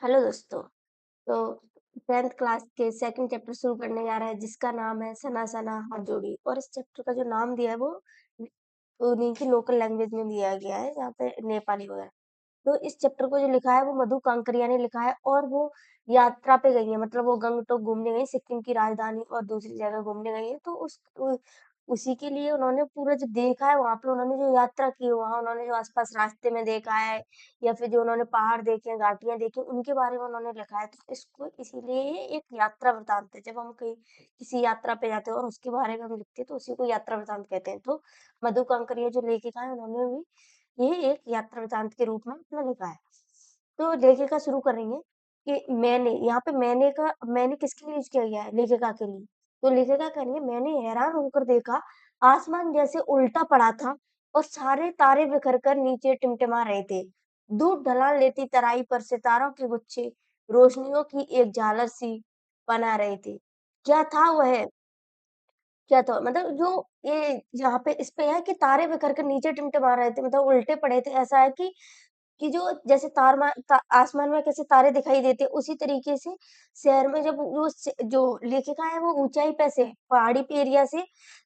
Hello दोस्तों। तो 10th class के सेकंड चैप्टर शुरू करने जा रहा है जिसका नाम है सना सना हाथ जोड़ी। और इस चैप्टर का जो नाम दिया है वो उन्हीं की लोकल लैंग्वेज में दिया गया है, यहाँ पे नेपाली वगैरह। तो इस चैप्टर को जो लिखा है वो मधु कांकरिया ने लिखा है और वो यात्रा पे गई है, मतलब वो गंगटोक घूमने गई, सिक्किम की राजधानी और दूसरी जगह घूमने गई है। तो उसी के लिए उन्होंने पूरा जो देखा है वहां पे, उन्होंने जो यात्रा की है वहां, उन्होंने जो आसपास रास्ते में देखा है या फिर जो उन्होंने पहाड़ देखे हैं, घाटियां देखी, उनके बारे में उन्होंने लिखा है। तो इसको इसीलिए ये एक यात्रा वृतांत है। जब हम कहीं किसी यात्रा पे जाते हैं और उसके बारे में हम लिखते हैं तो उसी को यात्रा वृतांत कहते हैं। तो मधु कांकरिया जो लेखिका है उन्होंने भी ये एक यात्रा वृतांत के रूप में अपना लिखा है। तो लेखिका शुरू करेंगे कि मैंने, यहाँ पे मैंने किसके लिए यूज किया गया है? लेखिका के लिए। तो लेखिका कह रही है, मैंने हैरान होकर देखा, आसमान जैसे उल्टा पड़ा था और सारे तारे बिखर कर नीचे टिमटिमा रहे थे। दूर ढलान लेती तराई पर सितारों के गुच्छे रोशनियों की एक झालर सी बना रहे थे। क्या था वह? क्या था मतलब जो ये यहाँ पे इस पे है कि तारे बिखर कर नीचे टिमटिमा रहे थे, मतलब उल्टे पड़े थे। ऐसा है कि जो जैसे आसमान में कैसे तारे दिखाई देते हैं, उसी तरीके से शहर में जब जो लेखिका है वो ऊंचाई पे से, पहाड़ी पे एरिया से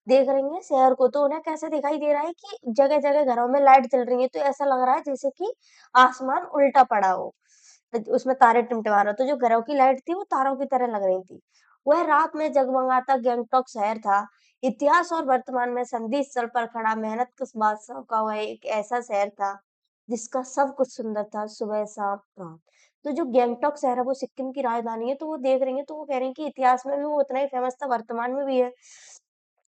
देख रही है शहर को, तो उन्हें कैसे दिखाई दे रहा है कि जगह जगह घरों में लाइट जल रही है। तो ऐसा लग रहा है जैसे कि आसमान उल्टा पड़ा हो, उसमें तारे टिमटिमा रहे हो। तो जो घरों की लाइट थी वो तारों की तरह लग रही थी। वह रात में जगमगाता गैंगटॉक शहर था। इतिहास और वर्तमान में संधि स्थल पर खड़ा मेहनत कश बादशाह का वह एक ऐसा शहर था जिसका सब कुछ सुंदर था, सुबह शाम रात। तो जो गैंगटॉक शहर है वो सिक्किम की राजधानी है। तो वो देख रही है तो वो कह रही है कि इतिहास में भी वो उतना ही फेमस था, वर्तमान में भी है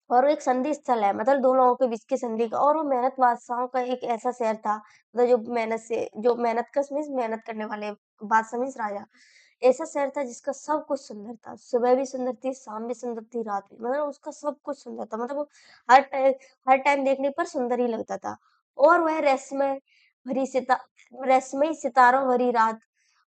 और वो एक संधि स्थल है, मतलब दो लोगों के बीच की संधि का। और वो मेहनत बादशाहों का एक ऐसा शहर था, मतलब जो मेहनत कश मीन्स मेहनत करने वाले, बादशाह मीन्स राजा। ऐसा शहर था जिसका सब कुछ सुंदर था, सुबह भी सुंदर थी, शाम भी सुंदर थी, रात भी, मतलब उसका सब कुछ सुंदर था। मतलब वो हर टाइम हर टाइम देखने पर सुंदर ही लगता था। और वह रहस्यमयी सितारों भरी रात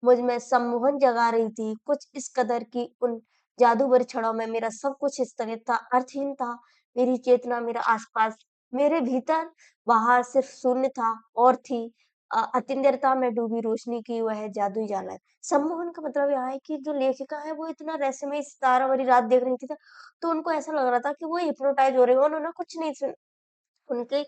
मुझ में सम्मोहन जगा रही थी, कुछ इस कदर कि उन जादू भरी क्षणों में मेरा सब कुछ स्थगित था, अर्थहीन था। मेरी चेतना मेरा आसपास, मेरे भीतर, बाहर सिर्फ शून्य था और थी अतिन्दरता में डूबी रोशनी की वह जादुई झालर। सम्मोहन का मतलब यहाँ है कि जो लेखिका है वो इतना रहस्यमय सितारा भरी रात देख रही थी ना, तो उनको ऐसा लग रहा था कि वो हिप्नोटाइज हो रही है और उन्होंने कुछ नहीं सुन, उनके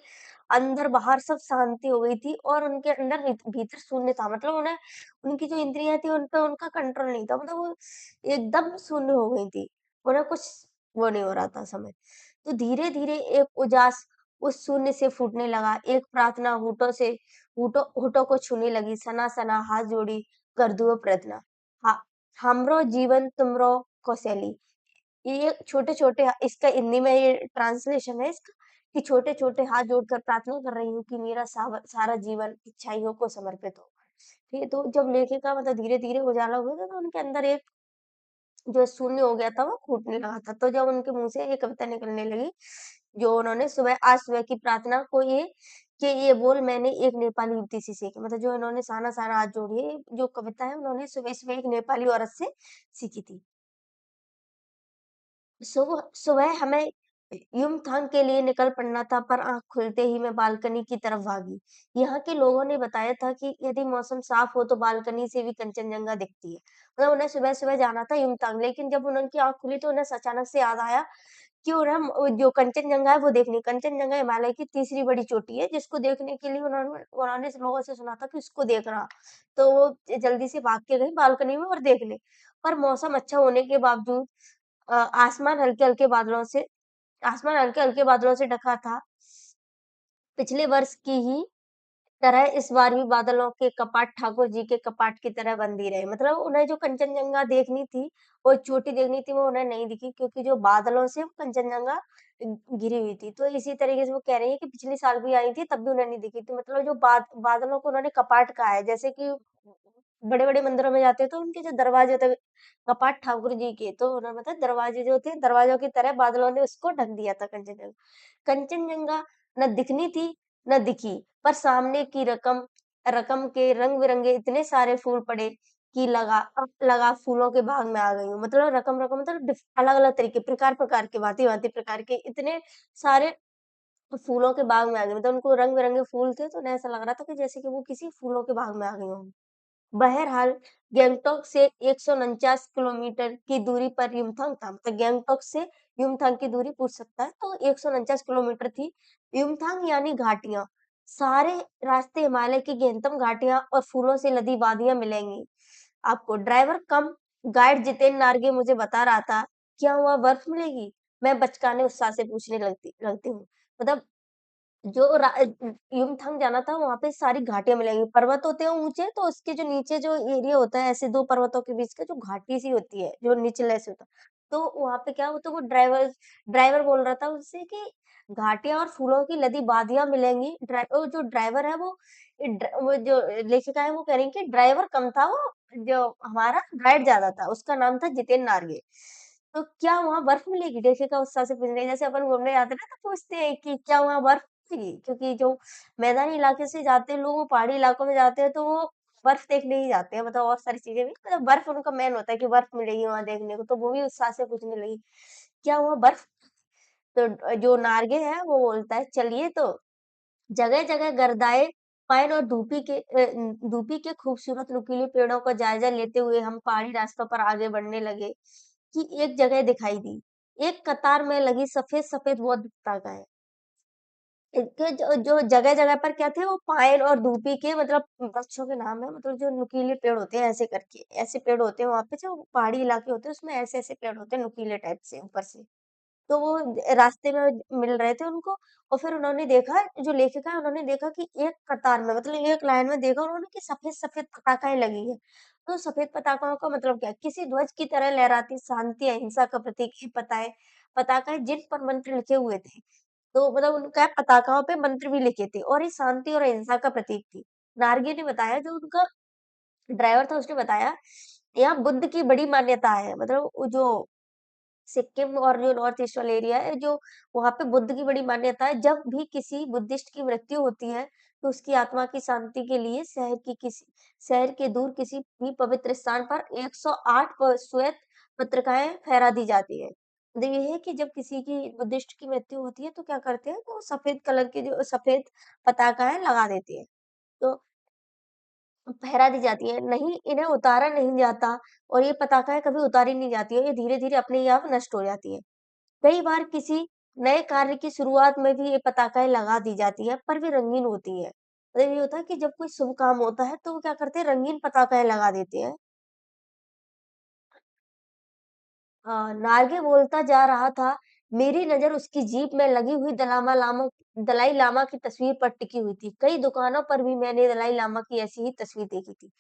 अंदर-बाहर सब शांति हो गई थी और उनके अंदर भीतर शून्य था। मतलब उन्हें, उनकी जो इंद्रियाँ थी उन पे उनका कंट्रोल नहीं था। मतलब वो एकदम शून्य हो गई थी। उन्हें कुछ वो नहीं हो रहा था समय। तो धीरे-धीरे एक उजास उस शून्य से फूटने लगा। एक प्रार्थना होठों को छूने लगी। सना सना हाथ जोड़ी कर दुआ प्रार्थना। हा हमरो जीवन तुमरो कौशली। ये छोटे-छोटे, इसका हिंदी में ये ट्रांसलेशन है इसका, कि छोटे-छोटे हाथ जोड़कर प्रार्थना कर रही हूँ कि मेरा सारा जीवन अच्छाइयों को समर्पित हो। ठीक है, तो जब लेखिका मतलब धीरे-धीरे उजाला हुआ था तो उनके अंदर एक जो शून्य हो गया था वो फूटने लगा था। तो जब उनके मुँह से ये कविता निकलने लगी, जो उन्होंने आज सुबह की प्रार्थना को ये बोल मैंने एक नेपाली युवती से सीखी। मतलब जो इन्होंने साना साना हाथ जोड़ी है, जो कविता है उन्होंने सुबह-सुबह एक नेपाली औरत से सीखी थी। सुबह सुबह हमें युमथांग के लिए निकल पड़ना था, पर आँख खुलते ही मैं बालकनी की तरफ भागी। यहाँ के लोगों ने बताया था कि यदि मौसम साफ हो तो बालकनी से भी कंचनजंगा दिखती है। मतलब उन्हें सुबह-सुबह जाना था युमथांग, लेकिन जब उनकी आँख खुली तो उन्हें अचानक से याद आया कि उन्हें जो कंचनजंगा है वो देखनी। कंचनजंगा हिमालय की तीसरी बड़ी चोटी है, जिसको देखने के लिए उन्होंने उन्होंने लोगों से सुना था कि उसको देखना। तो वो जल्दी से भाग के गई बालकनी में और देख ले। पर मौसम अच्छा होने के बावजूद अ, आसमान हल्के-हल्के बादलों से आसमान हल्के-हल्के बादलों से ढका था। पिछले वर्ष की ही तरह इस बार भी बादलों के कपाट ठाकुर जी के कपाट की तरह बंद ही रहे। मतलब उन्हें जो कंचनजंगा देखनी थी, वो चोटी देखनी थी, वो उन्हें नहीं दिखी क्योंकि जो बादलों से कंचनजंगा घिरी हुई थी। तो इसी तरीके से वो कह रही है कि पिछले साल भी आई थी, तब भी उन्हें नहीं दिखी थी। मतलब जो बादलों को उन्होंने कपाट कहा है, जैसे कि बड़े-बड़े मंदिरों में जाते हैं तो उनके जो दरवाजे होते हैं, कपाट ठाकुर जी के, तो उन्होंने बताया दरवाजे जो थे, दरवाज़ों की तरह बादलों ने उसको ढक दिया था कंचनजंगा। कंचनजंगा न दिखनी थी, न दिखी, पर सामने की रकम रकम के रंग-बिरंगे इतने सारे फूल पड़े कि लगा फूलों के बाग में आ गई हूँ। मतलब रकम-रकम मतलब अलग-अलग तरीके, प्रकार-प्रकार के, भाँति-भाँति प्रकार के इतने सारे फूलों के बाग में आ गई। मतलब उनको रंग-बिरंगे फूल थे, तो उन्हें ऐसा लग रहा था कि जैसे कि वो किसी फूलों के बाग में आ गई हों। बहरहाल गैंगटॉक से 149 किलोमीटर की दूरी पर युमथांग था। मतलब गैंगटॉक से युमथांग की दूरी पूछ सकता है, तो 149 किलोमीटर थी। युमथांग यानी घाटियाँ, सारे रास्ते हिमालय की गहनतम घाटियाँ और फूलों से लदी वादियाँ मिलेंगी आपको। ड्राइवर कम गाइड जितेन नार्गे मुझे बता रहा था, क्या वहाँ बर्फ मिलेगी? मैं बचकाने उत्साह से पूछने लगती लगती हूँ। मतलब जो युमथांग जाना था वहाँ पे सारी घाटियाँ मिलेंगी। पर्वत होते हैं ऊँचे, तो उसके जो नीचे जो एरिया होता है ऐसे 2 पर्वतों के बीच का जो घाटी सी होती है, जो निचले से होता है। तो वहाँ पे क्या होता है वो ड्राइवर बोल रहा था उससे कि घाटियाँ और फूलों की लदी वादियाँ मिलेंगी। वो जो ड्राइवर है वो जो लेखिका है वो कह रही है कि ड्राइवर कम था वो, जो हमारा गाइड ज़्यादा था। उसका नाम था जितेन नार्गे। तो क्या वहाँ बर्फ मिलेगी? लेखिका उत्साह से पूछ रही है। जैसे अपन घूमने जाते हैं ना तो पूछते हैं कि क्या वहाँ बर्फ जी, क्योंकि जो मैदानी इलाके से जाते हैं लोग, वो पहाड़ी इलाकों में जाते हैं, तो वो बर्फ देखने ही जाते हैं, मतलब और सारी चीज़ें भी, मतलब बर्फ उनका मेन होता है कि बर्फ मिलेगी वहाँ देखने को, तो वो भी उत्साह से पूछने लगी, क्या वहाँ बर्फ? तो जो नार्गे है, वो बोलता है, चलिए तो जगह-जगह गर्दाए पाइन और धूपी के खूबसूरत नुकीले पेड़ों का जायज़ा लेते हुए हम पहाड़ी रास्तों पर आगे बढ़ने लगे, कि एक जगह दिखाई दी। एक कतार में लगी सफ़ेद-सफ़ेद वो पताका है। इनके जो जो जगह-जगह पर क्या थे वो पायल और दूबी के मतलब वृक्षों के नाम है, मतलब जो नुकीले पेड़ होते हैं ऐसे करके, ऐसे पेड़ होते हैं वहाँ पे जो पहाड़ी इलाके होते हैं उसमें ऐसे-ऐसे पेड़ होते हैं नुकीले टाइप से ऊपर से। तो वो रास्ते में मिल रहे थे उनको और फिर उन्होंने देखा जो लेखिका है उन्होंने देखा कि एक कतार में मतलब एक लाइन में देखा उन्होंने कि सफ़ेद-सफ़ेद पताकाएँ लगी हैं। तो सफ़ेद पताकाओं का मतलब क्या है? किसी ध्वज की तरह लहराती शांति, अहिंसा का प्रतीक ये पताकाएँ जिन पर मंत्र लिखे हुए थे। तो मतलब उनका पताकाओं पे मंत्र भी लिखे थे और ये शांति और अहिंसा का प्रतीक थी। नार्गे ने बताया जो उनका ड्राइवर था उसने बताया, यहाँ बुद्ध की बड़ी मान्यता है। मतलब वो जो सिक्किम और जो नॉर्थ ईस्ट वाला एरिया है, जो वहाँ पे बुद्ध की बड़ी मान्यता है। जब भी किसी बुद्धिस्ट की मृत्यु होती है, तो उसकी आत्मा की शांति के लिए शहर के दूर किसी भी पवित्र स्थान पर 108 श्वेत पत्रिकाएँ फहरा दी जाती है। मतलब ये है कि जब किसी की बुद्धिस्ट की मृत्यु होती है, तो क्या करते हैं, तो सफ़ेद कलर की जो सफ़ेद पताकाएँ लगा देते हैं। तो फहरा दी जाती है, नहीं इन्हें उतारा नहीं जाता और ये पताकाएँ कभी उतारी नहीं जाती है, ये धीरे-धीरे अपने ही आप नष्ट हो जाती है। कई बार किसी नए कार्य की शुरुआत में भी ये पताकाएँ लगा दी जाती है, पर वे रंगीन होती हैं। मतलब ये होता है कि जब कोई शुभ काम होता है, तो वो क्या करते हैं, रंगीन पताकाएँ लगा देते हैं। नार्गे बोलता जा रहा था, मेरी नज़र उसकी जीप में लगी हुई दलाई लामा की तस्वीर पर टिकी हुई थी। कई दुकानों पर भी मैंने दलाई लामा की ऐसी ही तस्वीर देखी थी।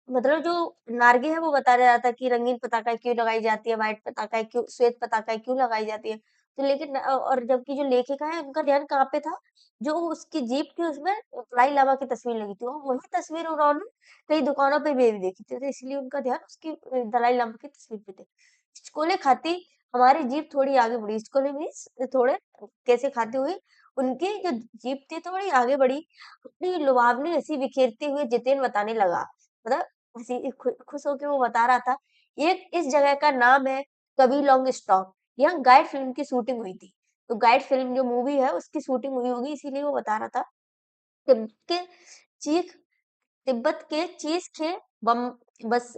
मतलब जो नार्गे है वो बता रहा था कि रंगीन पताकाएँ क्यों लगाई जाती है, व्हाइट पताकाएँ क्यों श्वेत पताकाएँ क्यों लगाई जाती है। तो लेकिन और जबकि जो लेखिका है उनका ध्यान कहाँ पे था, जो उसकी जीप थी उसमें दलाई लामा की तस्वीर लगी थी और वही तस्वीर उन्होंने कई दुकानों पे भी देखी थी, तो इसलिए उनका ध्यान उसकी दलाई लामा की तस्वीर पे थे। हिचकोले खाती हमारी जीप थोड़ी आगे बढ़ी, हिचकोले मीन्स थोड़े कैसे खाती हुई, उनकी जो जीप थी थोड़ी आगे बढ़ी, अपनी लुभावनी हँसी बिखेरते हुए जितेन बताने लगा। मतलब हँसी खुश होके वो बता रहा था, एक इस जगह का नाम है कबीर लॉन्ग स्टॉप, यहाँ गाइड फ़िल्म की शूटिंग हुई थी। तो गाइड फ़िल्म जो मूवी है उसकी शूटिंग हुई होगी इसीलिए वो बता रहा था। तिब्बत के चीख तिब्बत के चीज़ के बम बस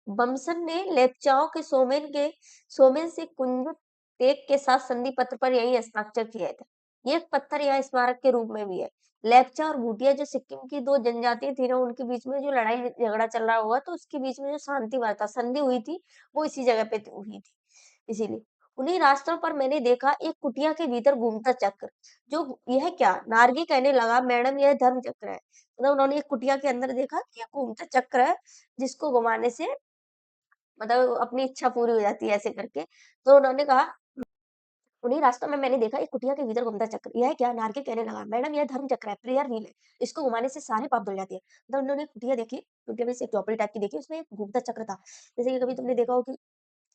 बमसन ने लेप्चाओ के सोमेन से कुंदन टेक के साथ संधि पत्र पर यही हस्ताक्षर किया था। ये एक पत्थर यहाँ स्मारक के रूप में भी है। लेप्चा और भूटिया जो सिक्किम की 2 जनजातियाँ थी ना, उनके बीच में जो लड़ाई झगड़ा चल रहा हुआ, तो उसके बीच में जो शांति वार्ता संधि हुई थी, वो इसी जगह पे हुई थी। इसीलिए उन्हीं रास्तों पर मैंने देखा एक कुटिया के भीतर घूमता चक्र। जो यह क्या? नार्गी कहने लगा, मैडम यह धर्म चक्र है। मतलब उन्होंने एक कुटिया के अंदर देखा कि ये घूमता चक्र है, जिसको घुमाने से मतलब अपनी इच्छा पूरी हो जाती है ऐसे करके। तो उन्होंने कहा उन्हीं रास्तों में मैंने देखा एक कुटिया के भीतर घूमता चक्र। यह क्या? नारके कहने लगा, मैडम यह धर्म चक्र है, प्रेयर व्हील है। इसको घुमाने से सारे पाप धुल जाते हैं। मतलब उन्होंने कुटिया देखी, कुटिया में से एक झोपड़ी टाइप की देखी, उसमें एक घूमता चक्र था। जैसे कि कभी तुमने देखा हो कि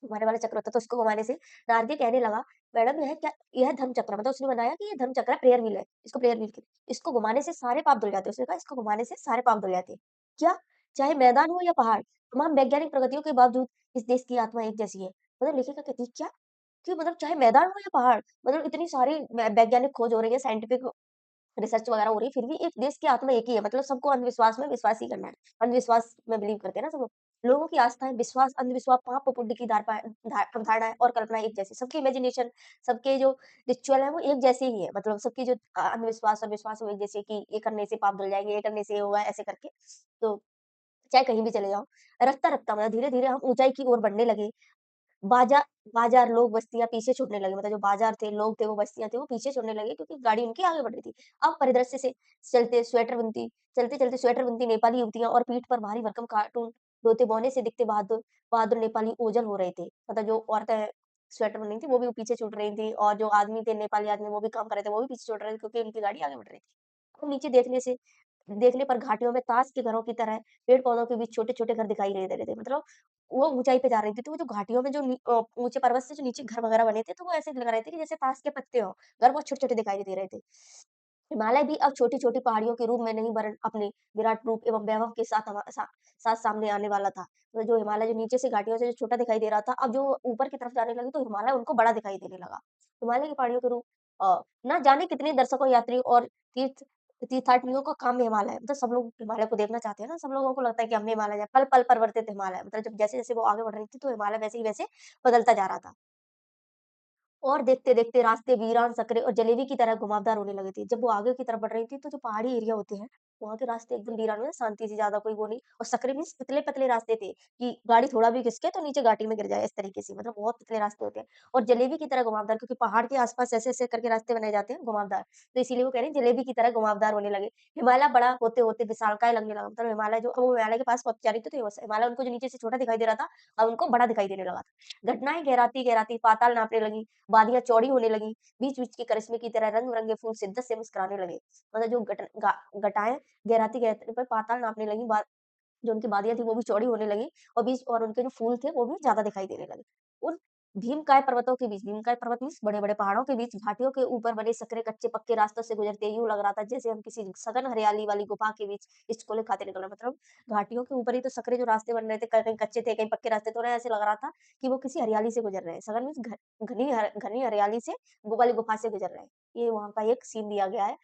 घुमाने वाला चक्र होता है, तो उसको घुमाने से नारके कहने लगा, मैडम यह क्या? यह धर्म चक्र है। मतलब उसने बताया कि ये धर्म चक्र है, प्रेयर व्हील है। इसको प्रेयर व्हील कहते हैं। इसको घुमाने से सारे पाप धुल जाते हैं। उसने कहा इसको घुमाने से सारे पाप धुल जाते हैं। क्या? चाहे मैदान हो या पहाड़, तमाम वैज्ञानिक प्रगतियों के बावजूद इस देश की आत्मा एक जैसी है। मतलब लेखिका कहती है क्या? कि मतलब चाहे मैदान हो या पहाड़, मतलब इतनी सारी वैज्ञानिक खोज हो रही है, साइंटिफिक रिसर्च वगैरह हो रही है, फिर भी एक देश की आत्मा एक ही है, मतलब सबको अंधविश्वास में विश्वास ही करना है। अंधविश्वास में बिलीव करते हैं ना सब लोग। लोगों की आस्थाएँ, विश्वास, अंधविश्वास, पाप और पुण्य की अवधारणाएँ और कल्पनाएँ एक जैसी। सबकी इमेजिनेशन, सबके जो रिचुअल है वो एक जैसे ही है। मतलब सबकी जो अंधविश्वास और विश्वास है वो एक जैसे कि ये करने से पाप धुल जाएँगे, ये करने से ये होगा, ऐसे करके। तो चाहे कहीं भी चले जाओ, रफ्ता-रफ्ता मतलब धीरे-धीरे हम ऊँचाई की ओर बढ़ने लगे। बाज़ा बाज़ार, लोग, बस्तियाँ पीछे छूटने लगे, मतलब जो बाज़ार थे, लोग थे, वो बस्तियाँ थी, वो पीछे छूटने लगे क्योंकि गाड़ी उनकी आगे बढ़ रही थी। अब परिदृश्य से चलते-चलते स्वेटर बुनती नेपाली युवतियाँ और पीठ पर भारी भरकम कार्टून ढोते-बौने से दिखते बहादुर बहादुर नेपाली ओझल हो रहे थे। मतलब जो औरतें स्वेटर बुन रही थी, वो भी पीछे छूट रही थी और जो आदमी थे, नेपाली आदमी, वो भी काम कर रहे थे, वो भी पीछे छूट रहे थे क्योंकि उनकी गाड़ी आगे बढ़ रही थी। अब नीचे देखने पर घाटियों में ताश के घरों की तरह पेड़-पौधों के बीच छोटे-छोटे घर दिखाई दे रहे थे। मतलब वो ऊँचाई पे जा रही थी, तो वो जो घाटियों में जो ऊँचे पर्वत से जो नीचे घर वगैरह बने थे, तो वो ऐसे लग रहे थे कि जैसे ताश के पत्ते हों। घर बहुत छोटे-छोटे दिखाई दे रहे थे। हिमालय भी अब छोटी-छोटी पहाड़ियों के रूप में नहीं वरन अपने विराट रूप एवं वैभव के साथ सामने आने वाला था। तो जो हिमालय जो नीचे से घाटियों से जो छोटा दिखाई दे रहा था, अब जो ऊपर की तरफ जाने लगी तो हिमालय उनको बड़ा दिखाई देने लगा। हिमालय की पहाड़ियों के रूप ना जाने कितने दर्शकों, यात्रियों और तीर्थाटनियों का काम हिमालय है। मतलब सब लोग हिमालय को देखना चाहते हैं ना, सब लोगों को लगता है कि हम भी हिमालय जाएँ। पल-पल परिवर्तित हिमालय, मतलब जब जैसे-जैसे वो आगे बढ़ रही थी, तो हिमालय वैसे ही वैसे बदलता जा रहा था। और देखते-देखते रास्ते वीरान, सकरे और जलेबी की तरह घुमावदार होने लगे थे। जब वो आगे की तरफ बढ़ रही थी, तो जो पहाड़ी एरिया होते हैं, वहाँ के रास्ते एकदम वीरान में शांति से, ज़्यादा कोई वो नहीं, और सकरे मीन्स पतले-पतले रास्ते थे कि गाड़ी थोड़ा भी घिसके तो नीचे घाटी में गिर जाए, इस तरीके से, मतलब बहुत पतले रास्ते होते हैं। और जलेबी की तरह घुमावदार, क्योंकि पहाड़ के आस-पास ऐसे-ऐसे करके रास्ते बनाए जाते हैं घुमावदार, तो इसीलिए वो कह रहे हैं जलेबी की तरह घुमावदार होने लगे। हिमालय बड़ा होते-होते विशालकाय लगने लगा, मतलब हिमालय जो, अब वो हिमालय के पास पहुँच जा रही थी, तो हिमालय उनको जो नीचे से छोटा दिखाई दे रहा था, अब उनको बड़ा दिखाई देने लगा था। घटनाएँ गहराती-गहराती पाताल नापने लगी, वादियाँ चौड़ी होने लगी, बीच-बीच के करिश्मे की तरह रंग-बिरंगे फूल शिद्दत से मुस्कुराने लगे। मतलब जो घटाएँ गहराती पर पाताल नापने लगी, जो उनकी वादियाँ थी वो भी चौड़ी होने लगी, और उनके जो फूल थे वो भी ज़्यादा दिखाई देने लगे। उन भीमकाय पर्वतों के बीच, भीमकाय पर्वत मीन्स बड़े-बड़े पहाड़ों के बीच, घाटियों के ऊपर बने सकरे कच्चे-पक्के रास्तों से गुजरते यूँ लग रहा था जैसे हम किसी सघन हरियाली वाली गुफा के बीच हिचकोले खाते निकल रहे हैं। मतलब घाटियों के ऊपर ही तो सकरे जो रास्ते बन रहे थे, कहीं कच्चे थे, कहीं पक्के रास्ते, तो उन्हें ऐसे लग रहा था कि वो किसी हरियाली से गुजर रहे हैं। सघन मीन्स घनी हरियाली से, वो वाली गुफा से गुजर रहे हैं। ये वहाँ का एक सीन दिया गया है।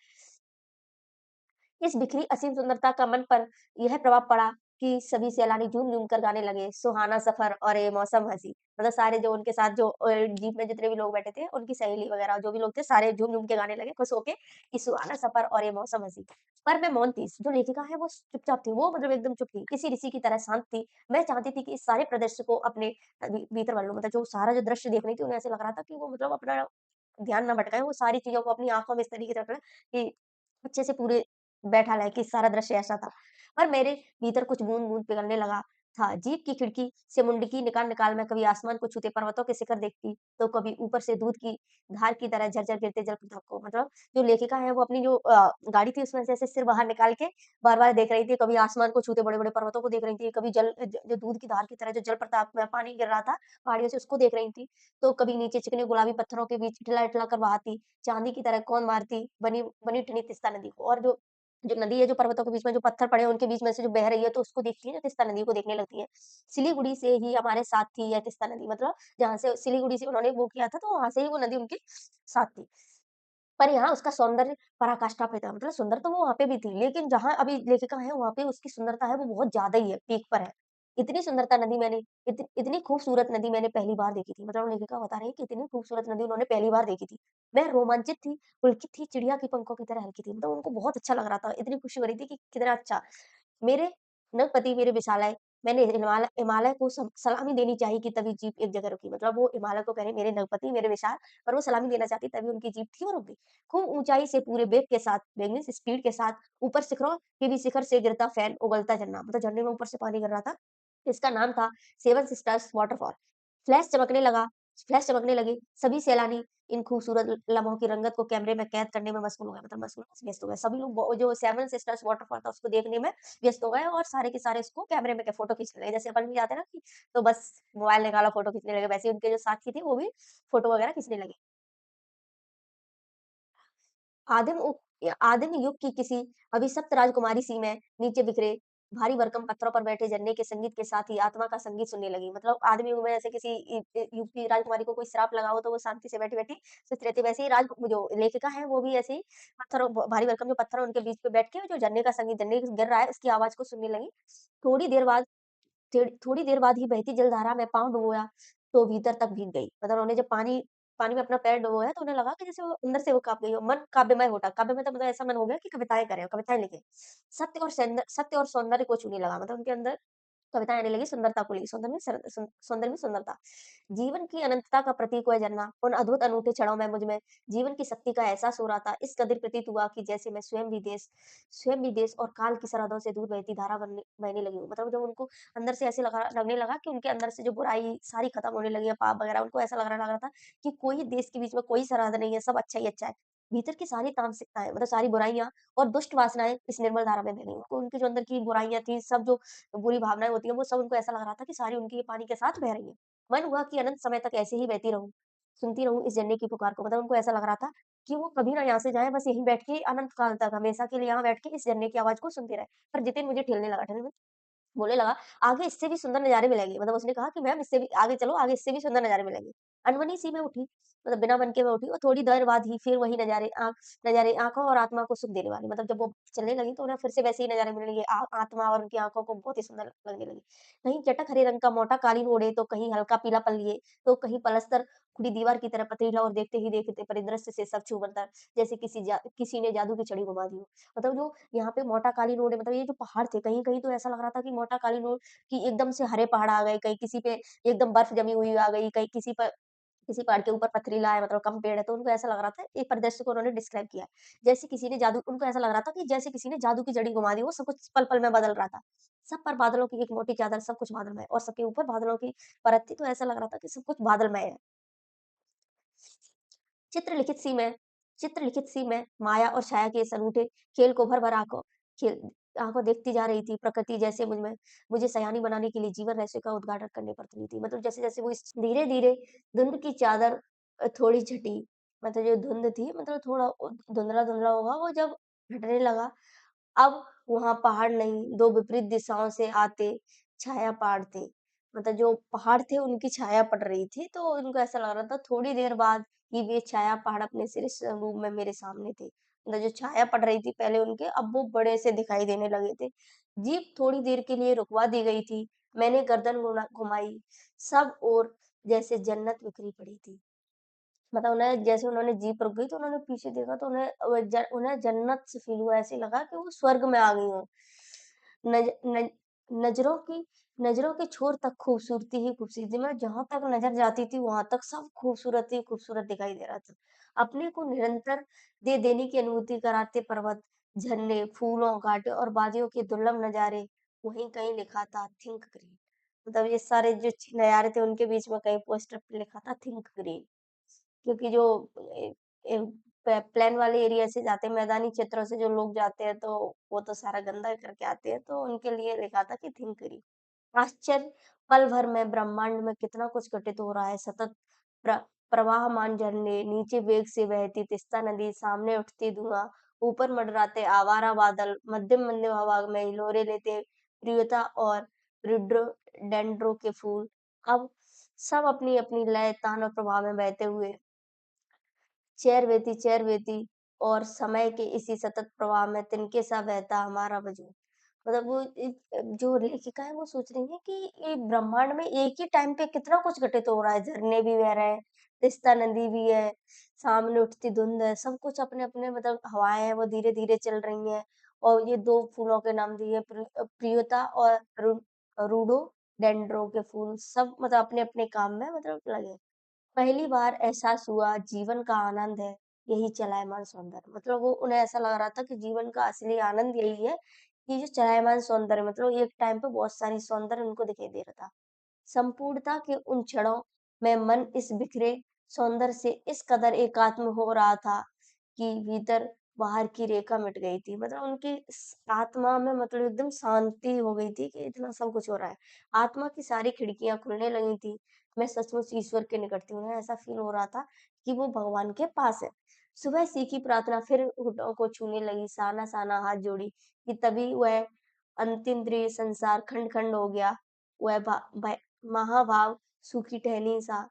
इस बिखरी असीम सुंदरता का मन पर यह प्रभाव पड़ा कि सभी सैलानी झूम-झूम कर गाने लगे, सुहाना सफ़र और ये मौसम हँसी। मतलब सारे जो उनके साथ जो जीप में जितने भी लोग बैठे थे, उनकी सहेली वगैरह जो भी लोग थे, सारे झूम-झूम के गाने लगे खुश होके कि सुहाना सफ़र और ये मौसम हँसी। पर मैं मौन थी, जो लेखिका है वो चुपचाप थी, वो मतलब एकदम चुप थी, किसी ऋषि की तरह शांत थी। मैं चाहती थी कि इस सारे परिदृश्य को अपने भीतर भर लूँ, मतलब जो सारा जो दृश्य देख रही थी, उन्हें ऐसा लग रहा था कि वो मतलब अपना ध्यान ना भटकाएँ, वो सारी चीज़ों को अपनी आँखों में इस तरीके से रख लें कि अच्छे से पूरे बैठा रहे, कि सारा दृश्य ऐसा था। पर मेरे भीतर कुछ बूँद-बूँद पिघलने लगा था। जीप की खिड़की से मुंडकी निकाल-निकाल मैं कभी आसमान को छूते पर्वतों के शिखर देखती, तो कभी ऊपर से दूध की धार की तरह झरझर गिरते जलप्रपात को। मतलब जो लेखिका है वो अपनी जो गाड़ी थी उसमें से ऐसे सिर बाहर निकाल के बार-बार देख रही थी। कभी आसमान को छूते बड़े-बड़े पर्वतों को देख रही थी, कभी जो दूध की धार की तरह जो जलप्रपात में पानी गिर रहा था पहाड़ियों से, उसको देख रही थी। तो कभी नीचे चिकने गुलाबी पत्थरों के बीच इठला-इठला कर बहाती, चाँदी की तरह कौन मारती बनी बनी ठनी तीस्ता नदी को। और जो जो नदी है, जो पर्वतों के बीच में जो पत्थर पड़े हैं, उनके बीच में से जो बह रही है, तो उसको देखती है ना, तीस्ता नदी को देखने लगती है। सिलीगुड़ी से ही हमारे साथ थी यह तीस्ता नदी, मतलब जहाँ से सिलीगुड़ी से उन्होंने वो किया था, तो वहाँ से ही वो नदी उनके साथ थी। पर यहाँ उसका सौंदर्य पराकाष्ठा पे था, मतलब सुंदर तो वो वहाँ पे भी थी, लेकिन जहाँ अभी लेखिका है, वहाँ पे उसकी सुंदरता है, वो बहुत ज़्यादा ही है, पीक पर है। इतनी सुंदरता नदी मैंने इतनी खूबसूरत नदी मैंने पहली बार देखी थी, मतलब लेखिका बता रही है कि इतनी खूबसूरत नदी उन्होंने पहली बार देखी थी। मैं रोमांचित थी, पुलकित थी, चिड़िया के पंखों की तरह हल्की थी, मतलब उनको बहुत अच्छा लग रहा था, इतनी खुशी हो रही थी कि कितना अच्छा। मेरे नगपति मेरे विशालय, मैंने हिमालय हिमालय को सलामी देनी चाहिए कि तभी जीप एक जगह रुकी। मतलब वो हिमालय को कह रहे मेरे नगपति, मेरे विशाल, पर वो सलामी देना चाहती तभी उनकी जीप थी, वो रुक गई। खूब ऊँचाई से पूरे वेग मीन्स स्पीड के साथ ऊपर शिखरों के भी शिखर से गिरता फैन उगलता झरना, मतलब झरने में ऊपर से पानी गिर रहा था। इसका नाम था सेवन सिस्टर्स वाटरफॉल। फ्लैश चमकने लगा फ्लैश चमकने लगी, सभी सैलानी इन खूबसूरत लम्हों की रंगत को कैमरे में कैद करने में मशगूल हो गए, मतलब मशगूल व्यस्त हो गए। सभी लोग वो जो सेवन सिस्टर्स वाटरफॉल था उसको देखने में व्यस्त हो गए, और सारे के सारे इसको कैमरे में फ़ोटो खींचने लगे। जैसे अपन भी जाते हैं ना कि तो बस मोबाइल निकाला फ़ोटो खींचने लगे, वैसे ही उनके जो साथी थे वो भी फ़ोटो वगैरह खींचने लगे। आदिम युग की किसी अभिशप्त राजकुमारी सी मैं नीचे बिखरे भारी भरकम पत्थरों पर बैठे झरने के संगीत के साथ ही आत्मा का संगीत सुनने लगी। मतलब आदमी में ऐसे किसी यूपी राजकुमारी को कोई श्राप लगा हो तो वो शांति से बैठी-बैठी सोच रही थी, वैसे ही जो लेखिका है वो भी ऐसे ही पत्थरों भारी भरकम जो पत्थर है उनके बीच पे बैठ के जो झरने का संगीत झरने गिर रहा है उसकी आवाज़ को सुनने लगी। थोड़ी देर बाद थोड़ी देर बाद ही बहती जलधारा में पाँव डुबोया, तो भीतर तक भीग गई। मतलब उन्होंने जब पानी में अपना पैर डुबोया तो उन्हें लगा कि जैसे वो अंदर से वो काँप गई हो, मन काव्यमय हो उठा। काव्यमय मतलब ऐसा मन हो गया कि कविताएँ करें, कविताएँ लिखें। सत्य और सौंदर्य को छूने लगा। मतलब उनके अंदर कविताएँ आने लगी, सुंदरता को लेके, सौंदर्य में सुंदरता। जीवन की अनंतता का प्रतीक हुआ झरना, उन अद्भुत अनूठे क्षणों में मुझ में जीवन की शक्ति का एहसास हो रहा था। इस कदर प्रतीत हुआ कि जैसे मैं स्वयं भी देश और काल की सरहदों से दूर बहती धारा बहने लगी हूँ। मतलब जब उनको अंदर से ऐसे लगने लगा कि उनके अंदर से जो बुराई सारी खत्म होने लगी है, पाप वगैरह, उनको ऐसा लग रहा था कि कोई देश के बीच में कोई सरहद नहीं है, सब अच्छा ही अच्छा है। भीतर की सारी तामसिकताएँ मतलब सारी बुराइयाँ और दुष्ट वासनाएँ इस निर्मल धारा में बह गई। उनको उनकी जो अंदर की बुराइयाँ थी, सब जो बुरी भावनाएँ होती हैं, वो सब उनको ऐसा लग रहा था कि सारी उनकी ये पानी के साथ बह रही हैं। मन हुआ कि अनंत समय तक ऐसे ही बहती रहूँ, सुनती रहूँ इस झरने की पुकार को। मतलब उनको ऐसा लग रहा था कि वो कभी ना यहाँ से जाएँ, बस यहीं बैठ के अनंत काल तक हमेशा के लिए यहाँ बैठ के इस झरने की आवाज़ को सुनते रहें। पर जितेन मुझे ठेलने बोलने लगा, "आगे इससे भी सुंदर नज़ारे मिलेंगे।" मतलब उसने कहा कि मैम इससे भी आगे चलो, आगे इससे भी सुंदर नज़ारे मिलेंगे। अनबनी सी मैं उठी, मतलब बिना मन के मैं उठी और थोड़ी देर बाद ही फिर वही नज़ारे आँखों और आत्मा को सुख देने वाले। मतलब जब वो चलने लगी तो उन्हें फिर से वैसे ही नज़ारे मिलने लगे। आत्मा और उनकी आँखों को बहुत ही सुंदर लगने लगी। कहीं चटक हरे रंग का मोटा कालीन ओढ़े, तो कहीं हल्का पीलापन लिए, तो कहीं पलस्तर खुदी दीवार की तरह पथरीला और देखते ही देखते परिदृश्य से सब छू मंतर, जैसे किसी ने जादू की छड़ी घुमा दी हो। मतलब जो यहाँ पे मोटा काली रोड है मतलब ये जो पहाड़ थे कहीं-कहीं तो ऐसा लग रहा था कि मोटा काली रोड कि एकदम से हरे पहाड़ आ गए, कहीं किसी पे एकदम बर्फ जमी हुई आ गई, कहीं किसी पहाड़ के ऊपर पथरीला है मतलब कम पेड़ है, तो उनको ऐसा लग रहा था एक परिदृश्य को उन्होंने डिस्क्राइब किया है। जैसे किसी ने जादू उनको ऐसा लग रहा था कि जैसे किसी ने जादू की जड़ी घुमा दी हो, सब कुछ पल-पल में बदल रहा था। सब पर बादलों की एक मोटी चादर, सब कुछ बादलमय और सबके ऊपर बादलों की परत थी, तो ऐसा लग रहा था कि सब कुछ बादलमय है। चित्र लिखित सी मैं माया और छाया के इस अनूठे खेल को भर-भर खेल आँखों देखती जा रही थी। प्रकृति जैसे मुझे सयानी बनाने के लिए जीवन रहस्य का उद्घाटन करने पर तुली थी। मतलब जैसे-जैसे वो इस धीरे-धीरे धुंध की चादर थोड़ी छटी। मतलब जो धुंध थी मतलब थोड़ा धुंधला-धुंधला होगा वो जब हटने लगा, अब वहाँ पहाड़ नहीं, 2 विपरीत दिशाओं से आते छाया पहाड़ थे। मतलब जो पहाड़ थे उनकी छाया पड़ रही थी, तो उनको ऐसा लग रहा था थोड़ी देर बाद कि वे छाया पहाड़ अपने सिर स्वरूप में मेरे सामने थे। मतलब जो छाया पड़ रही थी पहले उनके, अब वो बड़े से दिखाई देने लगे थे। जीप थोड़ी देर के लिए रुकवा दी गई थी। मैंने गर्दन घुमाई, सब ओर जैसे जन्नत बिखरी पड़ी थी। मतलब उन्होंने जीप रुक गई तो उन्होंने पीछे देखा तो उन्हें जन्नत से फ़ील हुआ, ऐसे लगा कि वो स्वर्ग में आ गई हों। नज नज नज़रों की नज़रों के छोर तक खूबसूरती ही खूबसूरती मतलब जहाँ तक नज़र जाती थी वहाँ तक सब खूबसूरत ही खूबसूरत दिखाई दे रहा था। अपने को निरंतर दे देने की अनुभूति कराते पर्वत, झरने, फूलों, घाटियों और वादियों के दुर्लभ नज़ारे, वहीं कहीं लिखा था थिंक ग्रीन। मतलब ये सारे जो नज़ारे थे उनके बीच में कहीं पोस्टर पे लिखा था थिंक ग्रीन। क्योंकि जो ए ए प्लेन वाले एरिया से जाते हैं, मैदानी क्षेत्रों से जो लोग जाते हैं, तो वो तो सारा गंदा करके आते हैं, तो उनके लिए लिखा था कि थिंक करिए। आश्चर्य, पल भर में ब्रह्मांड में कितना कुछ घटित हो रहा है, सतत प्र प्रवाहमान झरने, नीचे वेग से बहती तीस्ता नदी, सामने उठती धुआँ, ऊपर मंडराते आवारा बादल, मध्यम-मध्यम हवा में हिलोरे लेते प्रियता और रोडोडेंड्रो के फूल, अब सब अपनी-अपनी लय, तान और प्रवाह में बहते हुए चैर और समय के इसी सतत प्रवाह में तिनके सा बहता हमारा वजूद। मतलब वो जो लेखिका है वो सोच रही है कि ये ब्रह्मांड में एक ही टाइम पे कितना कुछ घटित हो रहा है, झरने भी बह रहे हैं, तीस्ता नदी भी है, सामने उठती धुंध है, सब कुछ अपने-अपने मतलब हवाएँ हैं वो धीरे-धीरे चल रही हैं और ये 2 फूलों के नाम दिए प्रियता और रूडोडेंड्रो के फूल सब मतलब अपने-अपने काम में मतलब लगे हैं। पहली बार एहसास हुआ जीवन का आनंद है, यही चलायमान सौंदर्य। मतलब वो उन्हें ऐसा लग रहा था कि जीवन का असली आनंद यही है, कि जो चलायमान सौंदर्य मतलब एक टाइम पे बहुत सारी सौंदर्य उनको दिखाई दे रहा था। संपूर्णता के उन क्षणों में मन इस बिखरे सौंदर्य से इस कदर एकात्म हो रहा था कि भीतर बाहर की रेखा मिट गई थी। मतलब उनकी आत्मा में मतलब एकदम शांति हो गई थी कि इतना सब कुछ हो रहा है। आत्मा की सारी खिड़कियां खुलने लगी थी। मैं सचमुच ईश्वर के निकट थी। उन्हें ऐसा फील हो रहा था कि वो भगवान के पास है। सुबह सीखी प्रार्थना फिर घुटनों को छूने लगी, साना साना हाथ जोड़ी कि तभी वह अंतिम दृढ़ संसार खंड-खंड हो गया, वह महाभाव सूखी टहनी सा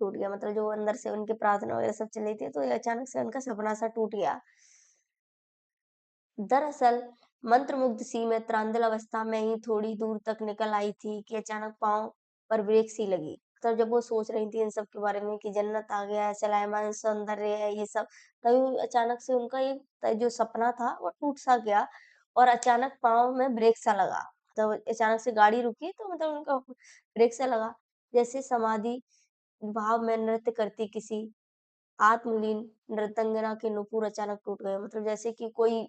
टूट गया। मतलब जो अंदर से उनकी प्रार्थना वगैरह सब चल रही थी, तो ये अचानक से उनका सपना सा टूट गया। दरअसल मंत्रमुग्ध सी मैं त्रांदल अवस्था में ही थोड़ी दूर तक निकल आई थी कि अचानक पाँव पर ब्रेक सी लगी। तब जब वो सोच रही थी इन सब के बारे में कि जन्नत आ गया है, चलायमान सौंदर्य है, ये सब, तभी अचानक से उनका ये जो सपना था वो टूट सा गया और अचानक पाँव में ब्रेक सा लगा। तो अचानक से गाड़ी रुकी तो मतलब उनका ब्रेक सा लगा। जैसे समाधि भाव में नृत्य करती किसी आत्मलीन नृतंगना के नुपुर अचानक टूट गए। मतलब जैसे कि कोई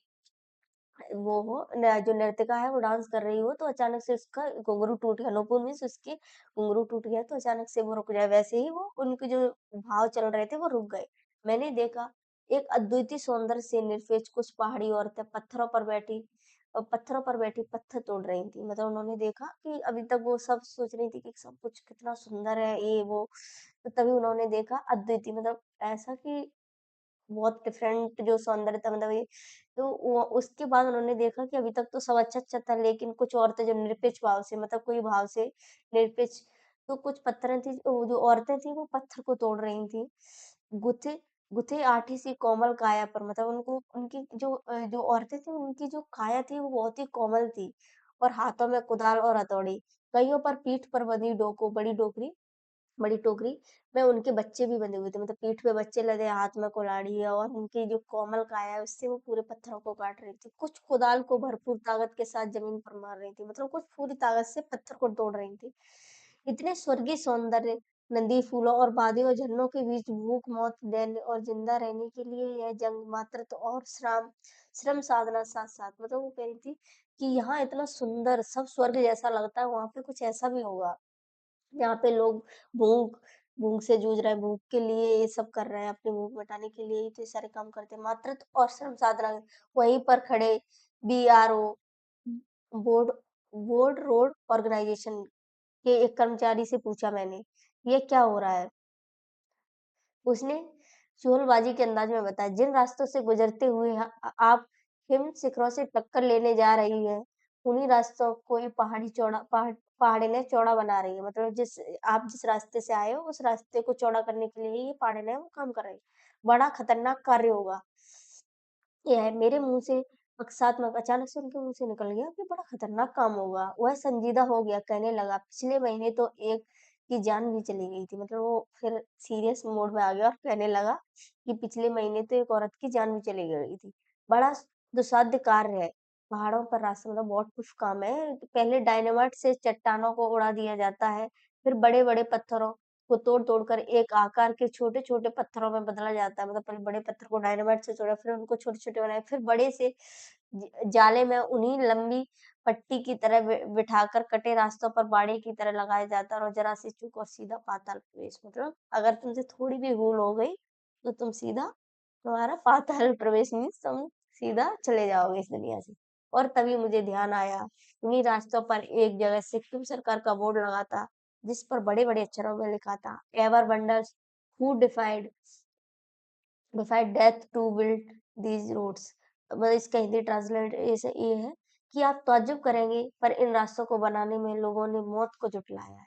वो हो न जो नर्तिका है वो डांस कर रही हो तो अचानक से उसका घुंघरू टूट गया, नूपुर मीन्स उसके घुंघरू टूट गया तो अचानक से वो रुक जाए, वैसे ही वो उनके जो भाव चल रहे थे वो रुक गए। मैंने देखा एक अद्वितीय सौंदर्य से निर्पेच कुछ पहाड़ी औरतें पत्थरों पर बैठी पत्थर तोड़ रही थी। मतलब उन्होंने देखा कि अभी तक वो सब सोच रही थी कि सब कुछ कितना सुंदर है ये वो, तो तभी उन्होंने देखा अद्वितीय मतलब ऐसा कि बहुत डिफरेंट जो सौंदर्य था मतलब ये तो वो उसके बाद उन्होंने देखा कि अभी तक तो सब अच्छा-अच्छा था लेकिन कुछ औरतें जो निरपेक्ष भाव से मतलब कोई भाव से निरपेक्ष तो कुछ पत्थरें थी वो जो औरतें थी वो पत्थर को तोड़ रही थी। गुथे गुथे आठी सी कोमल काया पर मतलब उनको उनकी जो औरतें थी उनकी जो काया थी वो बहुत ही कोमल थी और हाथों में कुदाल और हथौड़ी, कईयों पर पीठ पर बंधी बड़ी टोकरी में उनके बच्चे भी बंधे हुए थे मतलब पीठ पे बच्चे लदे, हाथ में कुल्हाड़ी है और उनकी जो कोमल काया है उससे वो पूरे पत्थरों को काट रही थी। कुछ कुदाल को भरपूर ताकत के साथ ज़मीन पर मार रही थी मतलब कुछ पूरी ताकत से पत्थर को तोड़ रही थी। इतने स्वर्गीय सौंदर्य, नदी फूलों और वादियों झरनों के बीच भूख, मौत, दैन्य और जिंदा रहने के लिए यह जंग मात्र तो और श्रम साधना साथ-साथ मतलब वो कह रही थी कि यहाँ इतना सुंदर सब स्वर्ग जैसा लगता है, वहाँ पे कुछ ऐसा भी होगा। यहाँ पे लोग भूख भूख से जूझ रहे हैं, भूख के लिए ये सब कर रहे हैं, अपनी भूख मिटाने के लिए ही तो ये सारे काम करते हैं। मातृत्व और श्रम साधना वहीं पर खड़े BRO board board road organisation के एक कर्मचारी से पूछा मैंने, "ये क्या हो रहा है?" उसने चुगलबाजी के अंदाज में बताया, "जिन रास्तों से गुजरते हुए आप हिम शिखरों से टक्कर लेने जा रही हैं, उन्हीं रास्तों को ये पहाड़िनें चौड़ा बना रही है। मतलब आप जिस रास्ते से आए हो, उस रास्ते को चौड़ा करने के लिए ये पहाड़िनें वो काम कर रही हैं। बड़ा खतरनाक कार्य होगा।" यह मेरे मुँह से पक्षात्मक अचानक से उनके मुँह से निकल गया कि बड़ा खतरनाक काम होगा। वह संजीदा हो गया, कहने लगा, "पिछले महीने तो एक की जान भी चली गई थी।" मतलब वो फिर सीरियस मोड में आ गया और कहने लगा कि पिछले महीने तो एक औरत की जान भी चली गई थी। बड़ा दुस्साध्य कार्य है। पहाड़ों पर रास्ता मतलब बहुत कुछ काम है। पहले डायनामाइट से चट्टानों को उड़ा दिया जाता है, फिर बड़े-बड़े पत्थरों को तोड़-तोड़ कर एक आकार के छोटे-छोटे पत्थरों में बदला जाता है। मतलब पहले बड़े पत्थर को डायनामाइट से तोड़ा, फिर उनको छोटे-छोटे बनाए, फिर बड़े से जाले में उन्हीं लंबी पट्टी की तरह बिठाकर कटे रास्तों पर बाड़े की तरह लगाया जाता है और ज़रा सी चूक और सीधा पाताल प्रवेश। मतलब अगर तुमसे थोड़ी भी भूल हो गई, तो तुम सीधा तुम्हारा पाताल प्रवेश मीन्स तुम सीधा चले जाओगे इस दुनिया से। और तभी मुझे ध्यान आया, उन्हीं रास्तों पर एक जगह सिक्किम सरकार का बोर्ड लगा था, जिस पर बड़े-बड़े अक्षरों में लिखा था, ever wonders who defied death to build these roads. मतलब इसका हिंदी ट्रांसलेट ऐसे ये है कि आप ताज्जुब करेंगे, पर इन रास्तों को बनाने में लोगों ने मौत को झुठलाया है।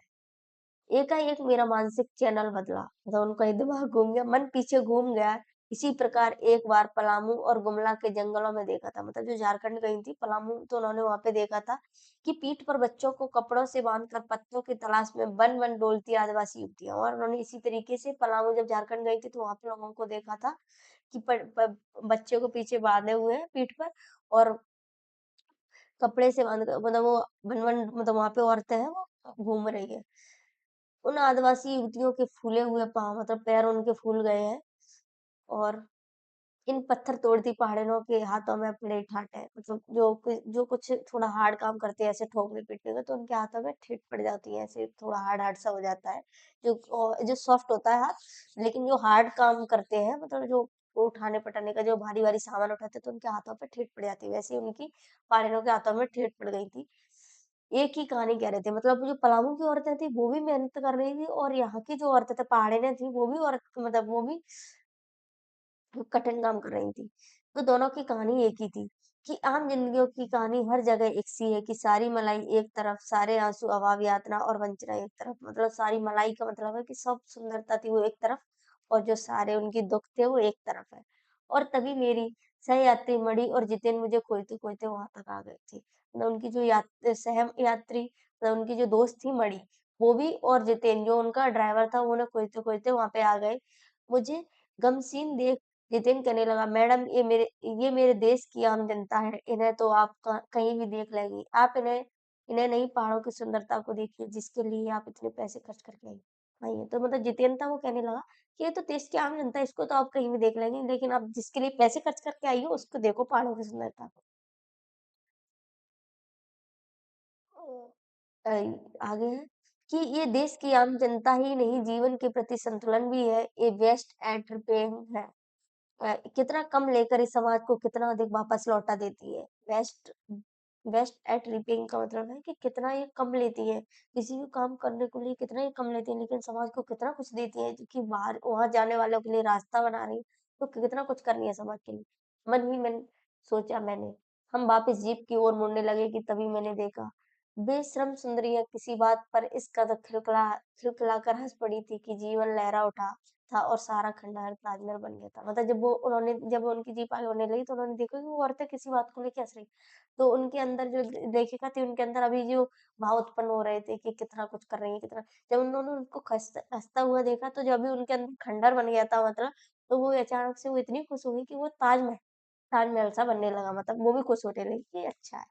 एकाएक मेरा मानसिक चैनल बदला, मतलब उनका ये दिमाग घूम गया, मन पीछे घूम गया। इसी प्रकार एक बार पलामू और गुमला के जंगलों में देखा था, मतलब जो झारखंड गई थी पलामू तो उन्होंने वहाँ पे देखा था कि पीठ पर बच्चों को कपड़ों से बांधकर पत्तों की तलाश में वन-वन डोलती आदिवासी युवतियाँ और उन्होंने इसी तरीके से पलामू जब झारखंड गई थी तो वहाँ पे लोगों को देखा था कि प प बच्चे को पीछे बाँधे हुए हैं पीठ पर और कपड़े से बाँध कर मतलब वो वन-वन मतलब वहाँ पे औरतें हैं वो घूम रही हैं। उन आदिवासी युवतियों के फूले हुए पाँव मतलब पैर उनके फूल गए हैं और इन पत्थर तोड़ती पहाड़ियों के हाथों में प्लेट हाथ है मतलब जो कुछ थोड़ा हार्ड काम करते हैं ऐसे ठोकने पीटने का तो उनके हाथों में ठेट पड़ जाती है ऐसे थोड़ा हार्ड हार्ड सा हो जाता है जो सॉफ्ट होता है हाथ लेकिन जो हार्ड काम करते हैं मतलब जो वो उठाने पटाने का जो भारी भारी सामान उठाते हैं तो उनके हाथों पे ठेट पड़ जाती है वैसे ही उनकी पहाड़ियों के हाथों में ठेट पड़ गई थी एक ही कहानी कह रहे थे मतलब जो पलामू की औरतें थी वो भी मेहनत कर रही थी और यहाँ की जो औरतें थी पहाड़ियाँ थी वो भी औरत मतलब वो भी कठिन काम कर रही थी। तो दोनों की कहानी एक ही थी। कि आम ज़िंदगियों की कहानी हर जगह एक सी है कि सारी मलाई एक तरफ, सारे आँसू, अभाव, यातना और वंचना एक तरफ। मतलब सारी मलाई का मतलब है कि सब सुंदरता थी वो एक तरफ और जो सारे उनके दुःख थे वो एक तरफ है। और तभी मेरी सहयात्री मणि और जितेन मुझे खोजते-खोजते वहाँ तक आ गए थे। मतलब उनकी जो सह-यात्री मतलब उनकी जो दोस्त थी मणि, वो भी और जितेन जो उनका ड्राइवर था, वो उन्हें खोजते-खोजते वहाँ पे आ गए। मुझे गमसीन देख जितेन कहने लगा, "मैडम ये मेरे देश की आम जनता है, इन्हें तो आप कहीं भी देख लेंगी। आप इन्हें इन्हें नहीं पहाड़ों की सुंदरता को देखिए, जिसके लिए आप इतने पैसे खर्च करके आई हैं।" तो मतलब जितेन था वो कहने लगा कि ये तो देश की आम जनता है, इसको तो आप कहीं भी देख लेंगी, लेकिन आप जिसके लिए पैसे खर्च करके आई हो, उसको देखो पहाड़ों की सुंदरता को। अ, आगे है कि ये देश की आम जनता ही नहीं, जीवन के प्रति संतुलन भी है, ये वेस्ट एंटरप्रेन्योर है। कितना कम लेकर इस समाज को कितना अधिक वापस लौटा देती है। वेस्ट वेस्ट एट रिपेइंग का मतलब है कि कितना ये कम लेती है। किसी भी काम करने के लिए कितना ही कम लेती है, लेकिन समाज को कितना कुछ देती है, कि बाहर वहाँ जाने वालों के लिए रास्ता बना रही है, तो कितना कुछ कर रही है समाज के लिए। मन ही मन सोचा मैंने। हम वापस जीप की ओर मुड़ने लगे कि तभी मैंने देखा, बेशर्म सुंदरियाँ किसी बात पर इस कदर खिलखिलाकर हँस पड़ी थी कि जीवन लहरा उठा था और सारा खंडहर ताजमहल बन गया था। मतलब जब उनकी जीप आगे बढ़ने लगी तो उन्होंने देखा कि वो औरतें किसी बात को लेके हँस रही। तो उनके अंदर जो लेखिका थी उनके अंदर अभी जो भाव उत्पन्न हो रहे थे कि कितना कुछ कर रही है, कितना जब उन्होंने उनको हँसता हुआ देखा तो जो अभी उनके अंदर खंडहर बन गया था मतलब, तो वो अचानक से वो इतनी खुश हो गई कि वो ताजमहल ताजमहल सा बनने लगा मतलब वो भी खुश होने लगी कि अच्छा है।